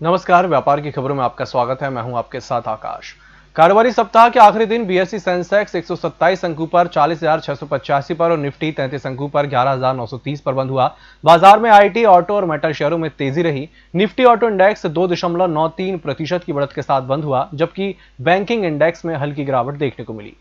नमस्कार, व्यापार की खबरों में आपका स्वागत है। मैं हूं आपके साथ आकाश। कारोबारी सप्ताह के आखिरी दिन बीएसई सेंसेक्स 127 अंकों पर 40,685 पर और निफ्टी 33 अंकों पर 11,930 पर बंद हुआ। बाजार में आईटी, ऑटो और मेटल शेयरों में तेजी रही। निफ्टी ऑटो इंडेक्स 2.93% की बढ़त के साथ बंद हुआ, जबकि बैंकिंग इंडेक्स में हल्की गिरावट देखने को मिली।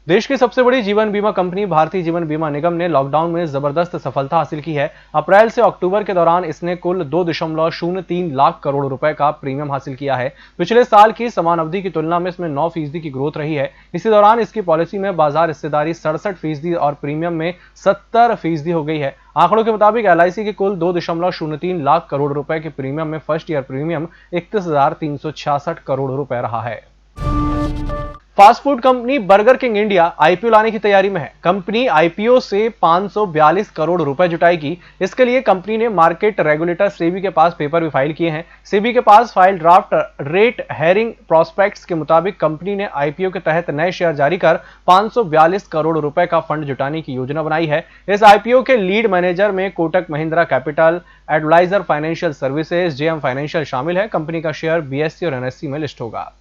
देश की सबसे बड़ी जीवन बीमा कंपनी भारतीय जीवन बीमा निगम ने लॉकडाउन में जबरदस्त सफलता हासिल की है। अप्रैल से अक्टूबर के दौरान इसने कुल 2.03 लाख करोड़ रुपए का प्रीमियम हासिल किया है। पिछले साल की समान अवधि की तुलना में इसमें 9% की ग्रोथ रही है। इसी दौरान इसकी पॉलिसी में बाजार हिस्सेदारी 67% और प्रीमियम में 70% हो गई है। आंकड़ों के मुताबिक एलआईसी के कुल 2.03 लाख करोड़ रुपए के प्रीमियम में फर्स्ट ईयर प्रीमियम 31,366 करोड़ रुपए रहा है। Fast food company burger king India IPO लाने की तैयारी में है। कंपनी आईपीओ से 542 करोड़ रुपए जुटाएगी। इसके लिए कंपनी ने मार्केट रेगुलेटर सेबी के पास पेपर भी फाइल किए हैं। सेबी के पास file draft red herring prospectus के मुताबिक कंपनी ने आईपीओ के तहत नए शेयर जारी कर 542 करोड़ रुपए का फंड जुटाने की योजना बनाई है। इस आईपीओ के लीड मैनेजर में Kotak Mahindra Capital, advisor financial services, JM Financial शामिल है। कंपनी का शेयर बीएसई और एनएसई में लिस्ट होगा।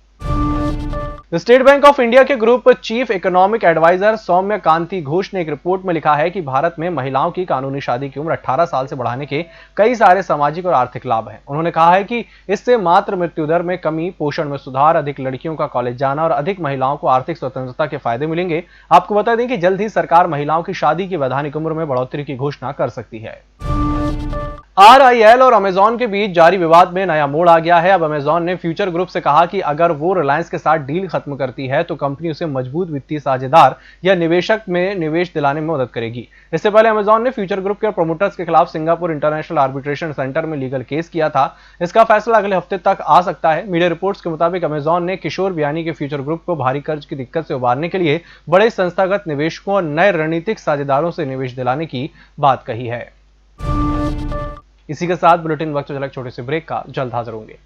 स्टेट बैंक ऑफ इंडिया के group chief economic advisor Saumya Kanti Ghosh ने एक रिपोर्ट में लिखा है कि भारत में महिलाओं की कानूनी शादी की उम्र 18 साल से बढ़ाने के कई सारे सामाजिक और आर्थिक लाभ हैं। उन्होंने कहा है कि इससे मातृ मृत्यु दर में कमी, पोषण में सुधार, अधिक लड़कियों का कॉलेज जाना और अधिक महिलाओं को आर्थिक स्वतंत्रता के फायदे मिलेंगे। आपको बता दें कि जल्द ही सरकार महिलाओं की शादी की वैधानिक उम्र में बढ़ोतरी की घोषणा कर सकती है। आरआईएल और अमेजॉन के बीच जारी विवाद में नया मोड़ आ गया है। अब अमेजॉन ने फ्यूचर ग्रुप से कहा कि अगर वो रिलायंस के साथ डील खत्म करती है तो कंपनी उसे मजबूत वित्तीय साझेदार या निवेशक में निवेश दिलाने में मदद करेगी। इससे पहले अमेजॉन ने फ्यूचर ग्रुप के प्रमोटर्स के खिलाफ सिंगापुर इंटरनेशनल आर्बिट्रेशन सेंटर में लीगल केस किया था। इसका फैसला अगले हफ्ते तक आ सकता है। मीडिया रिपोर्ट्स के मुताबिक अमेजॉन ने किशोर बियानी के फ्यूचर ग्रुप को भारी कर्ज की दिक्कत से उबारने के लिए बड़े संस्थागत निवेशकों और नए रणनीतिक साझेदारों से निवेश दिलाने की बात कही है। इसी के साथ बुलेटिन वक्त चला छोटे से ब्रेक का, जल्द हाजिर होंगे।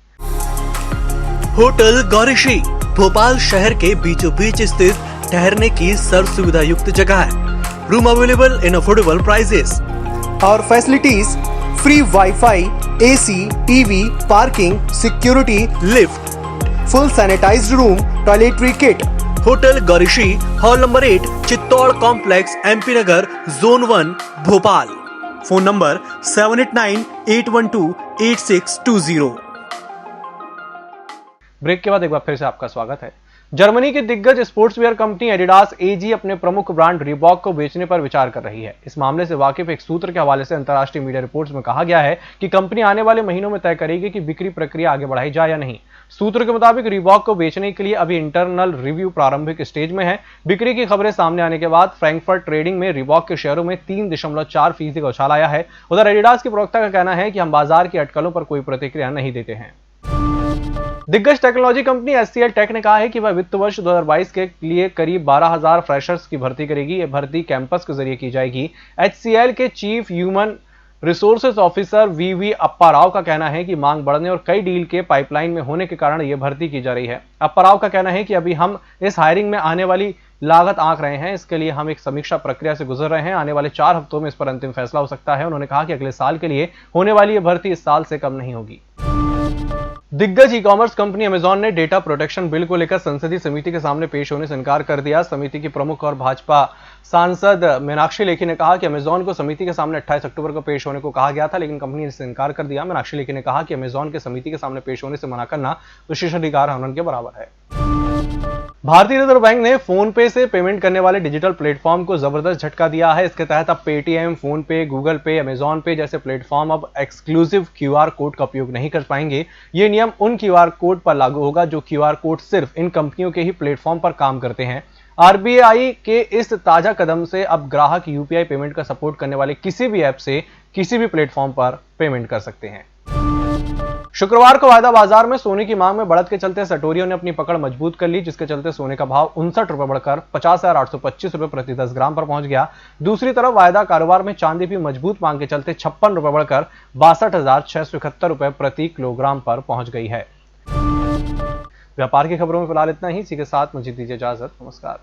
होटल गौरीश्री भोपाल शहर के बीचों बीच स्थित ठहरने की सर्व सुविधा युक्त जगह है। Room available in affordable prices और facilities free wifi, AC, TV, parking, security, lift, full sanitized room, toiletry kit. Hotel Gaurishri, hall number 8, Chittor complex, MP Nagar, zone 1, Bhopal. Phone number 7898128620। Break के बाद एक बार फिर से आपका स्वागत है। जर्मनी की दिग्गज स्पोर्ट्स वेयर कंपनी एडिडास एजी अपने प्रमुख ब्रांड रीबॉक को बेचने पर विचार कर रही है। इस मामले से वाकिफ एक सूत्र के हवाले से अंतर्राष्ट्रीय मीडिया रिपोर्ट्स में कहा गया है कि कंपनी आने वाले महीनों में तय करेगी कि बिक्री प्रक्रिया आगे बढ़ाई जाए या नहीं। सूत्र के मुताबिक रीबॉक को बेचने के लिए अभी इंटरनल रिव्यू प्रारंभिक स्टेज में है। बिक्री की खबरें सामने आने के बाद फ्रैंकफर्ट ट्रेडिंग में रीबॉक के शेयरों में 3.4% का उछाल आया है। उधर एडिडास के प्रवक्ता का कहना है कि हम बाजार की अटकलों पर कोई प्रतिक्रिया नहीं देते हैं। दिग्गज टेक्नोलॉजी कंपनी एचसीएल टेक ने कहा है कि वह वित्त वर्ष 2022 के लिए करीब 12,000 फ्रेशर्स की भर्ती करेगी। यह भर्ती कैंपस के जरिए की जाएगी। एचसीएल के चीफ ह्यूमन रिसोर्सेज ऑफिसर वीवी अप्पा राव का कहना है कि मांग बढ़ने और कई डील के पाइपलाइन में होने के कारण यह भर्ती की जा रही है। अप्पा राव का कहना है कि अभी हम इस हायरिंग में आने वाली लागत आंक रहे हैं। इसके लिए हम एक समीक्षा प्रक्रिया से गुजर रहे हैं। आने वाले 4 हफ्तों में इस पर अंतिम फैसला हो सकता है। उन्होंने कहा कि अगले साल के लिए होने वाली यह भर्ती इस साल से कम नहीं होगी। दिग्गज ई कॉमर्स कंपनी अमेजॉन ने डेटा प्रोटेक्शन बिल को लेकर संसदीय समिति के सामने पेश होने से इनकार कर दिया। समिति की प्रमुख और भाजपा सांसद मीनाक्षी लेखी ने कहा कि अमेजॉन को समिति के सामने 28 अक्टूबर को पेश होने को कहा गया था, लेकिन कंपनी ने इससे इनकार कर दिया। मीनाक्षी लेखी ने कहा कि अमेजॉन के समिति के सामने पेश होने से मना करना विशेषाधिकार हनन के बराबर है। भारतीय रिजर्व बैंक ने फोन पे से पेमेंट करने वाले डिजिटल प्लेटफॉर्म को जबरदस्त झटका दिया है। इसके तहत अब पेटीएम, फोन पे, गूगल पे, अमेजॉन पे जैसे प्लेटफॉर्म अब एक्सक्लूसिव क्यूआर कोड का उपयोग नहीं कर पाएंगे। यह नियम उन क्यूआर कोड पर लागू होगा जो क्यूआर कोड सिर्फ इन कंपनियों के ही प्लेटफॉर्म पर काम करते हैं। आरबीआई के इस ताजा कदम से अब ग्राहक यूपीआई पेमेंट का सपोर्ट करने वाले किसी भी ऐप से किसी भी प्लेटफॉर्म पर पेमेंट कर सकते हैं। शुक्रवार को वायदा बाजार में सोने की मांग में बढ़त के चलते सटोरियों ने अपनी पकड़ मजबूत कर ली, जिसके चलते सोने का भाव 59 रुपए बढ़कर 50,825 रुपए प्रति 10 ग्राम पर पहुंच गया। दूसरी तरफ वायदा कारोबार में चांदी भी मजबूत मांग के चलते 56 रुपए बढ़कर 62,671 रुपए प्रति किलोग्राम पर पहुंच गई है। व्यापार की खबरों में फिलहाल इतना ही। इसी के साथ मुझे दीजिए इजाजत। नमस्कार।